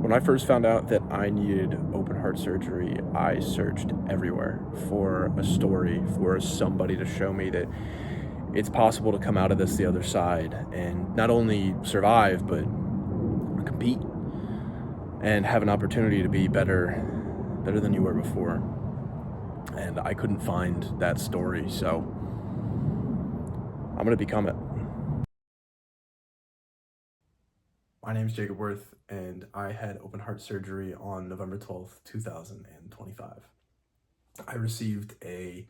When I first found out that I needed open heart surgery, I searched everywhere for a story, for somebody to show me that it's possible to come out of this the other side and not only survive, but compete and have an opportunity to be better than you were before. And I couldn't find that story, so I'm gonna become it. My name is Jacob Worth, and I had open heart surgery on November 12th, 2025. I received a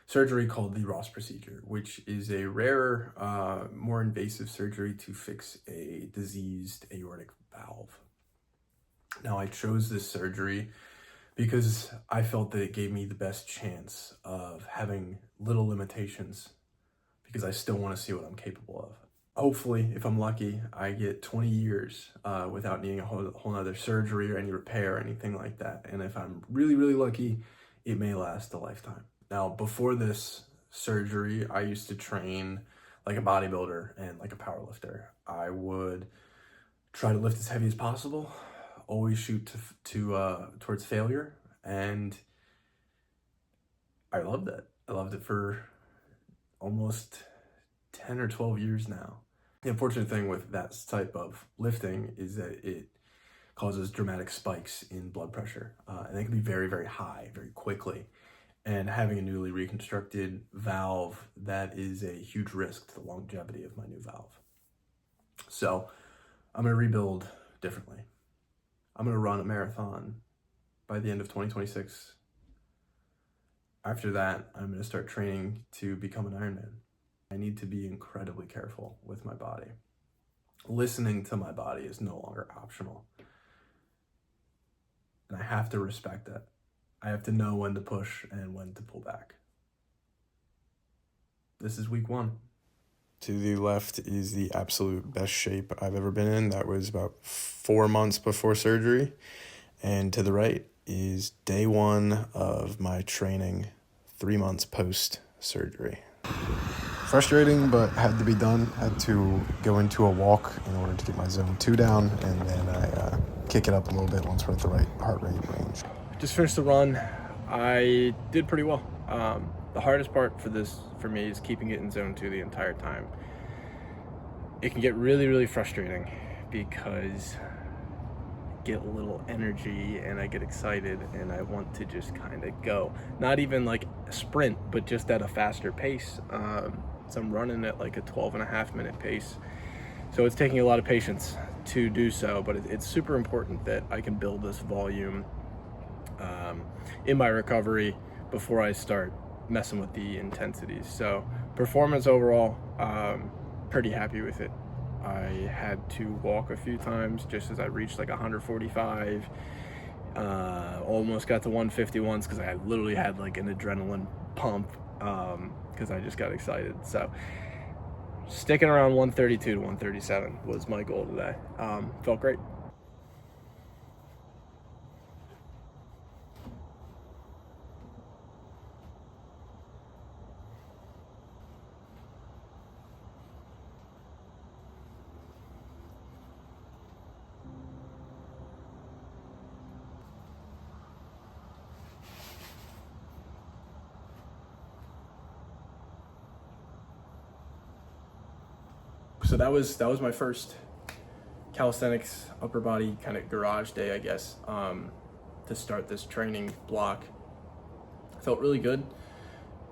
surgery called the Ross procedure, which is a rarer, more invasive surgery to fix a diseased aortic valve. Now, I chose this surgery because I felt that it gave me the best chance of having little limitations, because I still want to see what I'm capable of. Hopefully, if I'm lucky, I get 20 years without needing a whole nother surgery or any repair or anything like that. And if I'm really, really lucky, it may last a lifetime. Now, before this surgery, I used to train like a bodybuilder and like a powerlifter. I would try to lift as heavy as possible, always shoot towards failure, and I loved it. I loved it for almost 10 or 12 years now. The unfortunate thing with that type of lifting is that it causes dramatic spikes in blood pressure, and they can be very, very high very quickly. And having a newly reconstructed valve, that is a huge risk to the longevity of my new valve. So I'm going to rebuild differently. I'm going to run a marathon by the end of 2026. After that, I'm going to start training to become an Ironman. I need to be incredibly careful with my body. Listening to my body is no longer optional. And I have to respect it. I have to know when to push and when to pull back. This is week 1. To the left is the absolute best shape I've ever been in. That was about 4 months before surgery. And to the right is day 1 of my training, 3 months post-surgery. Frustrating, but had to be done. Had to go into a walk in order to get my zone 2 down, and then I kick it up a little bit once we're at the right heart rate range. Just finished the run. I did pretty well. The hardest part for me is keeping it in zone 2 the entire time. It can get really, really frustrating because I get a little energy and I get excited and I want to just kind of go. Not even like a sprint, but just at a faster pace. So I'm running at like a 12.5-minute pace. So it's taking a lot of patience to do so, but it's super important that I can build this volume in my recovery before I start messing with the intensities. So performance overall, pretty happy with it. I had to walk a few times just as I reached like 145. Almost got to 150 once because I literally had like an adrenaline pump because I just got excited. So sticking around 132 to 137 was my goal today. Felt great. So that was my first calisthenics upper body kind of garage day, I guess, to start this training block. Felt really good.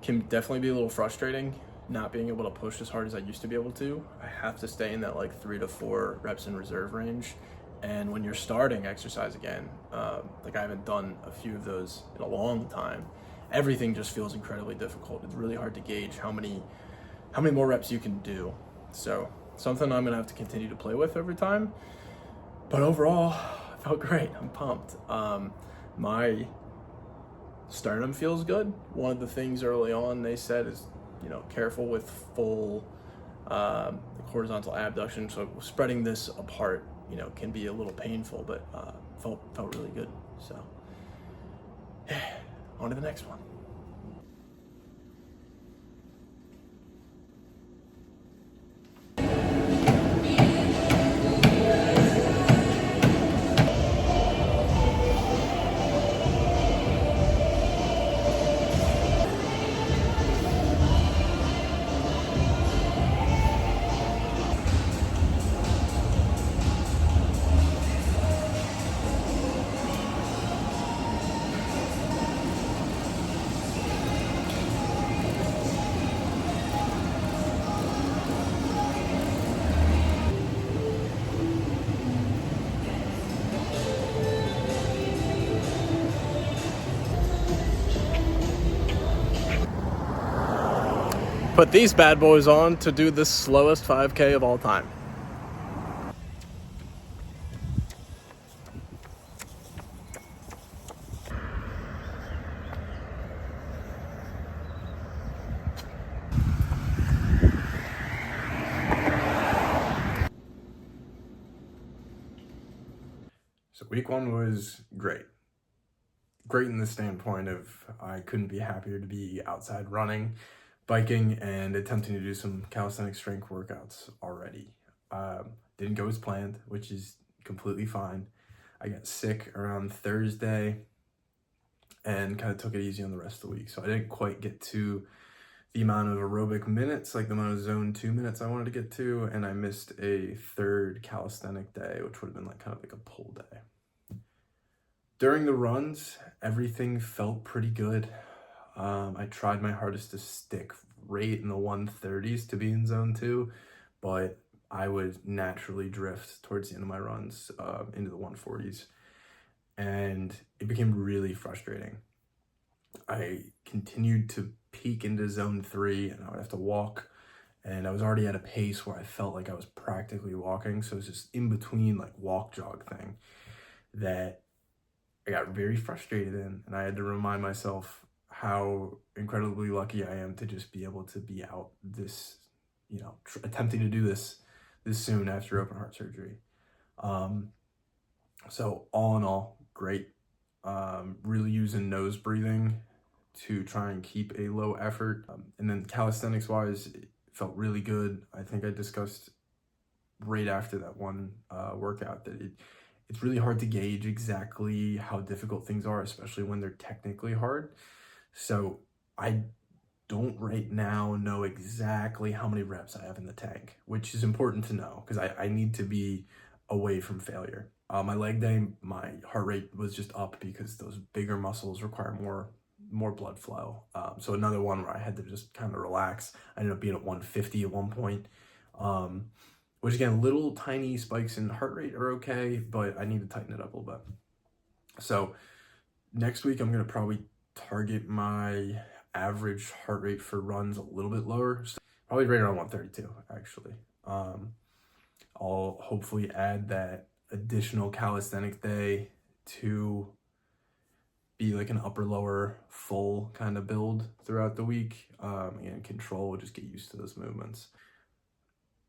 Can definitely be a little frustrating not being able to push as hard as I used to be able to. I have to stay in that like 3 to 4 reps in reserve range. And when you're starting exercise again, like I haven't done a few of those in a long time, everything just feels incredibly difficult. It's really hard to gauge how many more reps you can do. So something I'm gonna have to continue to play with over time. But overall, I felt great. I'm pumped. My sternum feels good. One of the things early on they said is, careful with full horizontal abduction. So spreading this apart, can be a little painful, but felt really good. So on to the next one. Put these bad boys on to do the slowest 5K of all time. So week one was great. Great in the standpoint of I couldn't be happier to be outside running, biking, and attempting to do some calisthenics strength workouts already. Didn't go as planned, which is completely fine. I got sick around Thursday and kind of took it easy on the rest of the week. So I didn't quite get to the amount of aerobic minutes, like the amount of zone 2 minutes I wanted to get to, and I missed a third calisthenic day, which would have been like kind of like a pull day. During the runs, everything felt pretty good. I tried my hardest to stick right in the 130s to be in zone 2, but I would naturally drift towards the end of my runs into the 140s, and it became really frustrating. I continued to peak into zone 3, and I would have to walk, and I was already at a pace where I felt like I was practically walking, so it was just in between like walk jog thing that I got very frustrated in, and I had to remind myself how incredibly lucky I am to just be able to be out this, attempting to do this soon after open heart surgery. So all in all, great. Really using nose breathing to try and keep a low effort. And then calisthenics wise, it felt really good. I think I discussed right after that one workout that it's really hard to gauge exactly how difficult things are, especially when they're technically hard. So I don't right now know exactly how many reps I have in the tank, which is important to know because I need to be away from failure. My leg day, my heart rate was just up because those bigger muscles require more blood flow. So another one where I had to just kind of relax. I ended up being at 150 at one point. Which again, little tiny spikes in heart rate are okay, but I need to tighten it up a little bit. So next week, I'm going to probably target my average heart rate for runs a little bit lower. So probably right around 132, actually. I'll hopefully add that additional calisthenic day to be like an upper lower full kind of build throughout the week. And control, just get used to those movements.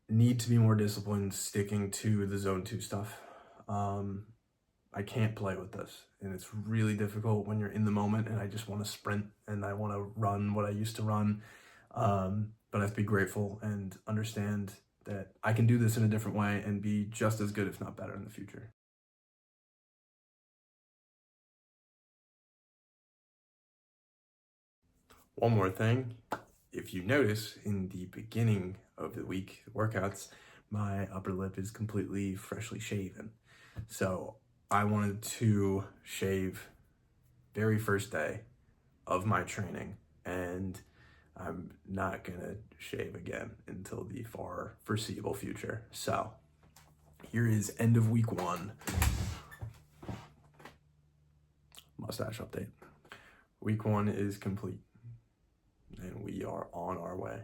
Need to be more disciplined sticking to the zone 2 stuff. I can't play with this, and it's really difficult when you're in the moment and I just want to sprint and I want to run what I used to run. But I have to be grateful and understand that I can do this in a different way and be just as good, if not better, in the future. One more thing, if you notice in the beginning of the week workouts, my upper lip is completely freshly shaven. So I wanted to shave very first day of my training, and I'm not gonna shave again until the far foreseeable future. So here is end of week 1 mustache update. Week 1 is complete, and we are on our way.